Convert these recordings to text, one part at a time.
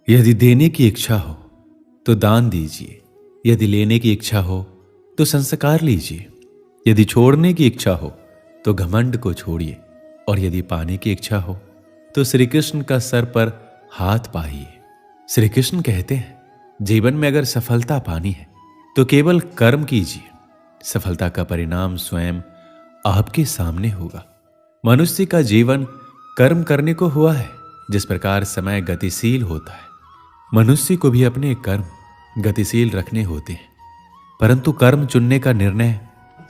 यदि देने की इच्छा हो तो दान दीजिए, यदि लेने की इच्छा हो तो संस्कार लीजिए, यदि छोड़ने की इच्छा हो तो घमंड को छोड़िए, और यदि पाने की इच्छा हो तो श्री कृष्ण का सर पर हाथ पाइए। श्री कृष्ण कहते हैं, जीवन में अगर सफलता पानी है तो केवल कर्म कीजिए। सफलता का परिणाम स्वयं आपके सामने होगा। मनुष्य का जीवन कर्म करने को हुआ है। जिस प्रकार समय गतिशील होता है, मनुष्य को भी अपने कर्म गतिशील रखने होते हैं, परंतु कर्म चुनने का निर्णय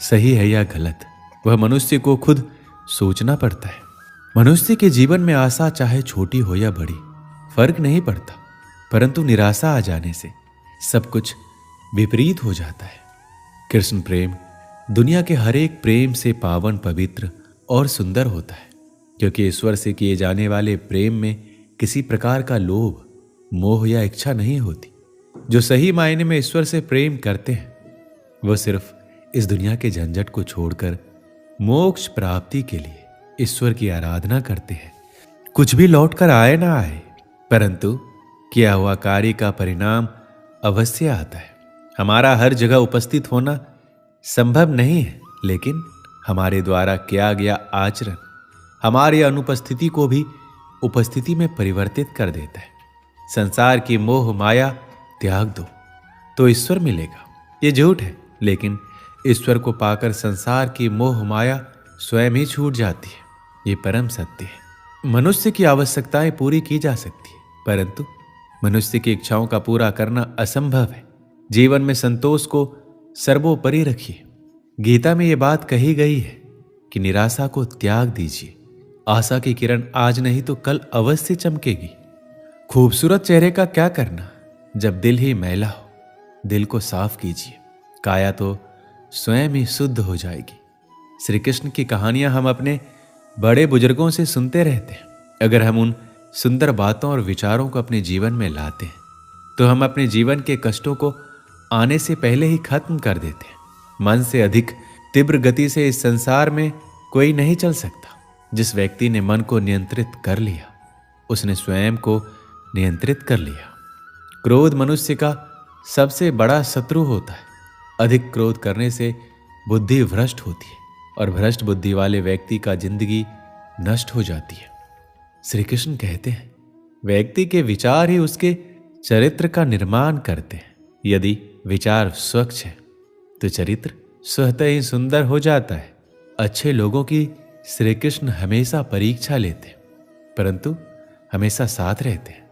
सही है या गलत, वह मनुष्य को खुद सोचना पड़ता है। मनुष्य के जीवन में आशा चाहे छोटी हो या बड़ी फर्क नहीं पड़ता, परंतु निराशा आ जाने से सब कुछ विपरीत हो जाता है। कृष्ण प्रेम दुनिया के हर एक प्रेम से पावन, पवित्र और सुंदर होता है, क्योंकि ईश्वर से किए जाने वाले प्रेम में किसी प्रकार का लोभ, मोह या इच्छा नहीं होती। जो सही मायने में ईश्वर से प्रेम करते हैं वो सिर्फ इस दुनिया के झंझट को छोड़कर मोक्ष प्राप्ति के लिए ईश्वर की आराधना करते हैं। कुछ भी लौट कर आए ना आए, परंतु किया हुआ कार्य का परिणाम अवश्य आता है। हमारा हर जगह उपस्थित होना संभव नहीं है, लेकिन हमारे द्वारा किया गया आचरण हमारी अनुपस्थिति को भी उपस्थिति में परिवर्तित कर देता है। संसार की मोह माया त्याग दो तो ईश्वर मिलेगा, ये झूठ है, लेकिन ईश्वर को पाकर संसार की मोह माया स्वयं ही छूट जाती है, ये परम सत्य है। मनुष्य की आवश्यकताएं पूरी की जा सकती है, परंतु मनुष्य की इच्छाओं का पूरा करना असंभव है। जीवन में संतोष को सर्वोपरि रखिए। गीता में यह बात कही गई है कि निराशा को त्याग दीजिए, आशा की किरण आज नहीं तो कल अवश्य चमकेगी। खूबसूरत चेहरे का क्या करना जब दिल ही मैला हो। दिल को साफ कीजिए, काया तो स्वयं ही शुद्ध हो जाएगी। श्री कृष्ण की कहानियां हम अपने बड़े बुजुर्गों से सुनते रहते हैं। अगर हम उन सुंदर बातों और विचारों को अपने जीवन में लाते हैं तो हम अपने जीवन के कष्टों को आने से पहले ही खत्म कर देते हैं। मन से अधिक तीव्र गति से इस संसार में कोई नहीं चल सकता। जिस व्यक्ति ने मन को नियंत्रित कर लिया उसने स्वयं को नियंत्रित कर लिया। क्रोध मनुष्य का सबसे बड़ा शत्रु होता है। अधिक क्रोध करने से बुद्धि भ्रष्ट होती है और भ्रष्ट बुद्धि वाले व्यक्ति का जिंदगी नष्ट हो जाती है। श्री कृष्ण कहते हैं, व्यक्ति के विचार ही उसके चरित्र का निर्माण करते हैं। यदि विचार स्वच्छ है तो चरित्र स्वतः ही सुंदर हो जाता है। अच्छे लोगों की श्री कृष्ण हमेशा परीक्षा लेते हैं, परंतु हमेशा साथ रहते हैं।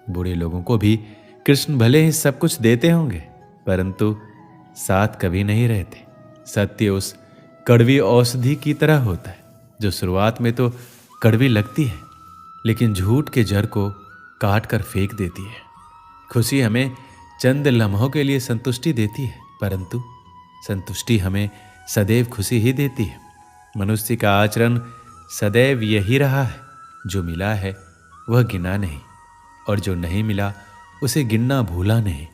बुरे लोगों को भी कृष्ण भले ही सब कुछ देते होंगे, परंतु साथ कभी नहीं रहते। सत्य उस कड़वी औषधि की तरह होता है जो शुरुआत में तो कड़वी लगती है, लेकिन झूठ के जड़ को काट कर फेंक देती है। खुशी हमें चंद लम्हों के लिए संतुष्टि देती है, परंतु संतुष्टि हमें सदैव खुशी ही देती है। मनुष्य का आचरण सदैव यही रहा है, जो मिला है वह गिना नहीं, और जो नहीं मिला उसे गिनना भूला नहीं।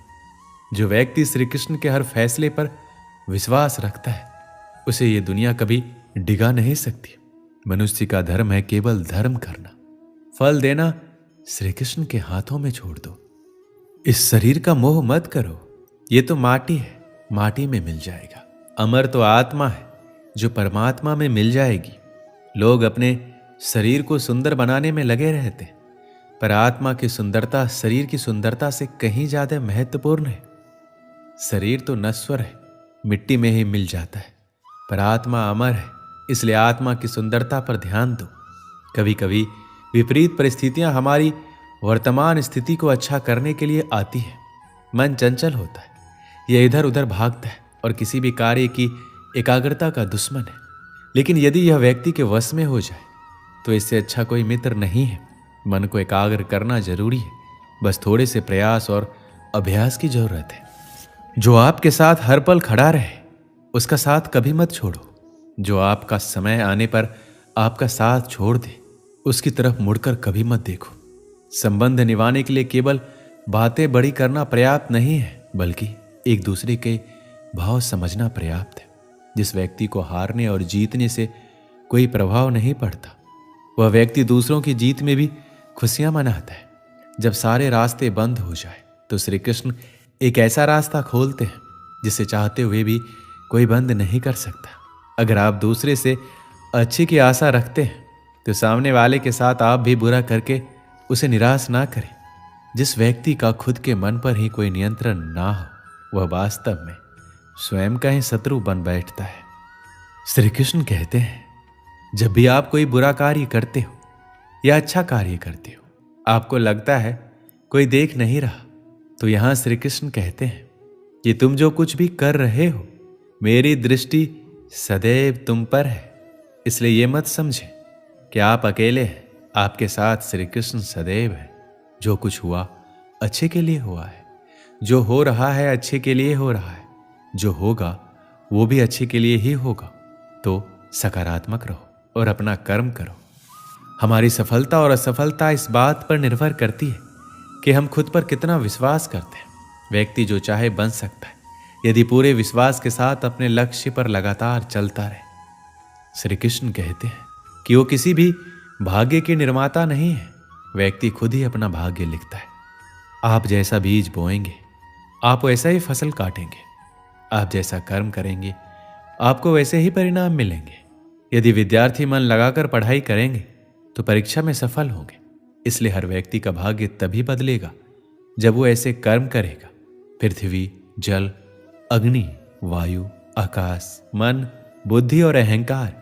जो व्यक्ति श्री कृष्ण के हर फैसले पर विश्वास रखता है उसे ये दुनिया कभी डिगा नहीं सकती। मनुष्य का धर्म है केवल धर्म करना, फल देना श्री कृष्ण के हाथों में छोड़ दो। इस शरीर का मोह मत करो, ये तो माटी है, माटी में मिल जाएगा। अमर तो आत्मा है जो परमात्मा में मिल जाएगी। लोग अपने शरीर को सुंदर बनाने में लगे रहते हैं, पर आत्मा की सुंदरता शरीर की सुंदरता से कहीं ज्यादा महत्वपूर्ण है। शरीर तो नश्वर है, मिट्टी में ही मिल जाता है, पर आत्मा अमर है, इसलिए आत्मा की सुंदरता पर ध्यान दो। कभी कभी विपरीत परिस्थितियां हमारी वर्तमान स्थिति को अच्छा करने के लिए आती है। मन चंचल होता है, यह इधर उधर भागता है और किसी भी कार्य की एकाग्रता का दुश्मन है। लेकिन यदि यह व्यक्ति के वश में हो जाए तो इससे अच्छा कोई मित्र नहीं है। मन को एकाग्र करना जरूरी है, बस थोड़े से प्रयास और अभ्यास की जरूरत है। जो आपके साथ हर पल खड़ा रहे उसका साथ कभी मत छोड़ो। जो आपका समय आने पर आपका साथ छोड़ दे उसकी तरफ मुड़कर कभी मत देखो। संबंध निभाने के लिए केवल बातें बड़ी करना पर्याप्त नहीं है, बल्कि एक दूसरे के भाव समझना पर्याप्त है। जिस व्यक्ति को हारने और जीतने से कोई प्रभाव नहीं पड़ता, वह व्यक्ति दूसरों की जीत में भी खुशियां मनाता है। जब सारे रास्ते बंद हो जाए तो श्री कृष्ण एक ऐसा रास्ता खोलते हैं जिसे चाहते हुए भी कोई बंद नहीं कर सकता। अगर आप दूसरे से अच्छे की आशा रखते हैं तो सामने वाले के साथ आप भी बुरा करके उसे निराश ना करें। जिस व्यक्ति का खुद के मन पर ही कोई नियंत्रण ना हो वह वास्तव में स्वयं का ही शत्रु बन बैठता है। श्री कृष्ण कहते हैं, जब भी आप कोई बुरा कार्य करते हो या अच्छा कार्य करते हो, आपको लगता है कोई देख नहीं रहा, तो यहां श्री कृष्ण कहते हैं कि तुम जो कुछ भी कर रहे हो मेरी दृष्टि सदैव तुम पर है। इसलिए ये मत समझे कि आप अकेले हैं, आपके साथ श्री कृष्ण सदैव है। जो कुछ हुआ अच्छे के लिए हुआ है, जो हो रहा है अच्छे के लिए हो रहा है, जो होगा वो भी अच्छे के लिए ही होगा। तो सकारात्मक रहो और अपना कर्म करो। हमारी सफलता और असफलता इस बात पर निर्भर करती है कि हम खुद पर कितना विश्वास करते हैं। व्यक्ति जो चाहे बन सकता है यदि पूरे विश्वास के साथ अपने लक्ष्य पर लगातार चलता रहे। श्री कृष्ण कहते हैं कि वो किसी भी भाग्य के निर्माता नहीं है, व्यक्ति खुद ही अपना भाग्य लिखता है। आप जैसा बीज बोएंगे आप वैसा ही फसल काटेंगे, आप जैसा कर्म करेंगे आपको वैसे ही परिणाम मिलेंगे। यदि विद्यार्थी मन लगाकर पढ़ाई करेंगे तो परीक्षा में सफल होंगे। इसलिए हर व्यक्ति का भाग्य तभी बदलेगा जब वो ऐसे कर्म करेगा। पृथ्वी, जल, अग्नि, वायु, आकाश, मन, बुद्धि और अहंकार,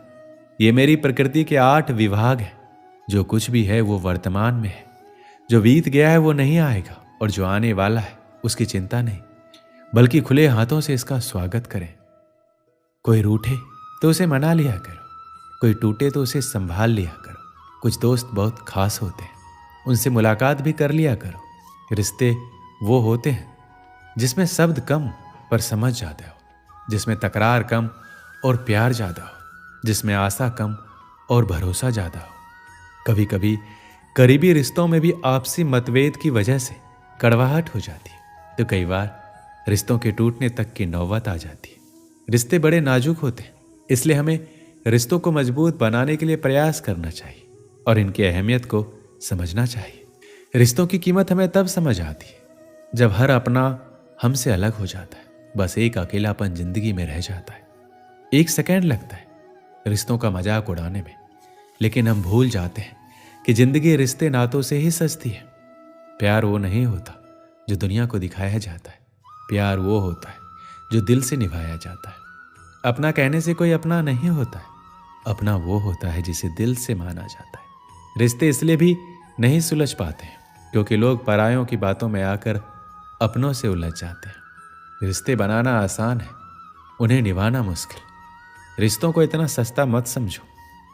ये मेरी प्रकृति के 8 विभाग हैं। जो कुछ भी है वो वर्तमान में है, जो बीत गया है वो नहीं आएगा, और जो आने वाला है उसकी चिंता नहीं, बल्कि खुले हाथों से इसका स्वागत करें। कोई रूठे तो उसे मना लिया करो, कोई टूटे तो उसे संभाल लिया करो। कुछ दोस्त बहुत खास होते हैं, उनसे मुलाकात भी कर लिया करो। रिश्ते वो होते हैं जिसमें शब्द कम पर समझ ज्यादा हो, जिसमें तकरार कम और प्यार ज्यादा हो, जिसमें आशा कम और भरोसा ज्यादा हो। कभी कभी करीबी रिश्तों में भी आपसी मतभेद की वजह से कड़वाहट हो जाती है, तो कई बार रिश्तों के टूटने तक की नौबत आ जाती है। रिश्ते बड़े नाजुक होते हैं, इसलिए हमें रिश्तों को मजबूत बनाने के लिए प्रयास करना चाहिए और इनकी अहमियत को समझना चाहिए। रिश्तों की कीमत हमें तब समझ आती है जब हर अपना हमसे अलग हो जाता है, बस एक अकेलापन जिंदगी में रह जाता है। 1 सेकंड लगता है रिश्तों का मजाक उड़ाने में, लेकिन हम भूल जाते हैं कि जिंदगी रिश्ते नातों से ही सजती है। प्यार वो नहीं होता जो दुनिया को दिखाया जाता है, प्यार वो होता है जो दिल से निभाया जाता है। अपना कहने से कोई अपना नहीं होता है, अपना वो होता है जिसे दिल से माना जाता है। रिश्ते इसलिए भी नहीं सुलझ पाते हैं क्योंकि लोग परायों की बातों में आकर अपनों से उलझ जाते हैं। रिश्ते बनाना आसान है, उन्हें निभाना मुश्किल। रिश्तों को इतना सस्ता मत समझो,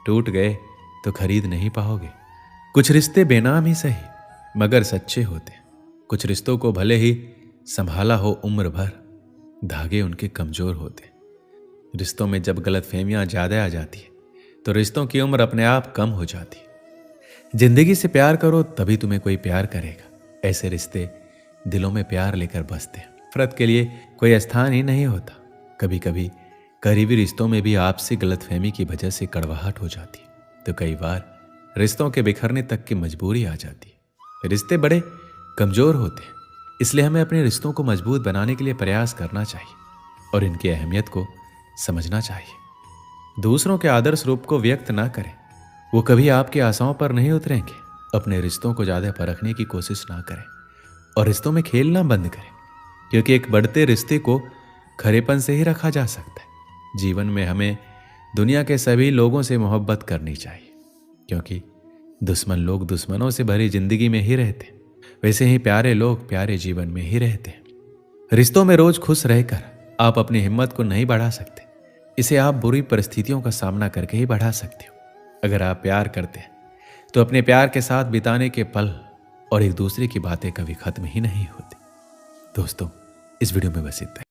टूट गए तो खरीद नहीं पाओगे। कुछ रिश्ते बेनाम ही सही मगर सच्चे होते हैं। कुछ रिश्तों को भले ही संभाला हो उम्र भर, धागे उनके कमजोर होते हैं। रिश्तों में जब गलतफहमियां ज्यादा आ जाती है तो रिश्तों की उम्र अपने आप कम हो जाती है। जिंदगी से प्यार करो तभी तुम्हें कोई प्यार करेगा। ऐसे रिश्ते दिलों में प्यार लेकर बसते हैं, नफरत के लिए कोई स्थान ही नहीं होता। कभी कभी करीबी रिश्तों में भी आपसी गलतफहमी की वजह से कड़वाहट हो जाती है, तो कई बार रिश्तों के बिखरने तक की मजबूरी आ जाती है। रिश्ते बड़े कमजोर होते हैं, इसलिए हमें अपने रिश्तों को मजबूत बनाने के लिए प्रयास करना चाहिए और इनकी अहमियत को समझना चाहिए। दूसरों के आदर्श रूप को व्यक्त ना करें, वो कभी आपकी आशाओं पर नहीं उतरेंगे। अपने रिश्तों को ज्यादा परखने की कोशिश ना करें और रिश्तों में खेलना बंद करें, क्योंकि एक बढ़ते रिश्ते को खरेपन से ही रखा जा सकता है। जीवन में हमें दुनिया के सभी लोगों से मोहब्बत करनी चाहिए, क्योंकि दुश्मन लोग दुश्मनों से भरी जिंदगी में ही रहते हैं, वैसे ही प्यारे लोग प्यारे जीवन में ही रहते हैं। रिश्तों में रोज खुश रहकर आप अपनी हिम्मत को नहीं बढ़ा सकते, इसे आप बुरी परिस्थितियों का सामना करके ही बढ़ा सकते हो। अगर आप प्यार करते हैं तो अपने प्यार के साथ बिताने के पल और एक दूसरे की बातें कभी खत्म ही नहीं होती। दोस्तों, इस वीडियो में बस इतना ही।